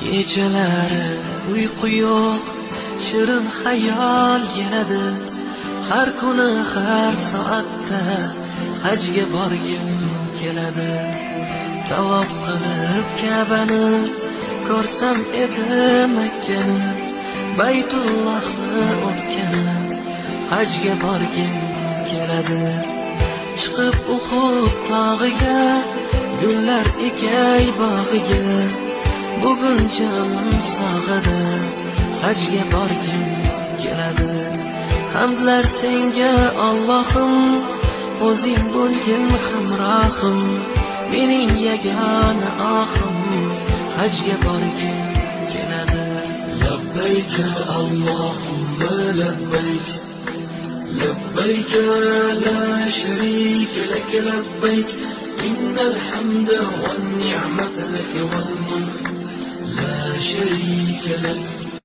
Kechalari uyqu yo'q, shirin xayol keladi. Har kuni har soatda hajga borgim keladi. Tavof qilib Ka'bani ko'rsam edi Makkani, Baytullohni o'tgan hajga borgim keladi. Chiqib Uhud tog'iga, gullar ekay bog'iga, bugun jonim sog'ida hajga borgim keladi. Hamdlar senga Allohim, o'zing bo'lgin hamrohim, mening yagona ohim hajga borgim keladi. Labbayk Allohumma labbayk, labbayk la sharika lak, labbayk innal hamda wan ni'mata lak wal mulk la sharika lak.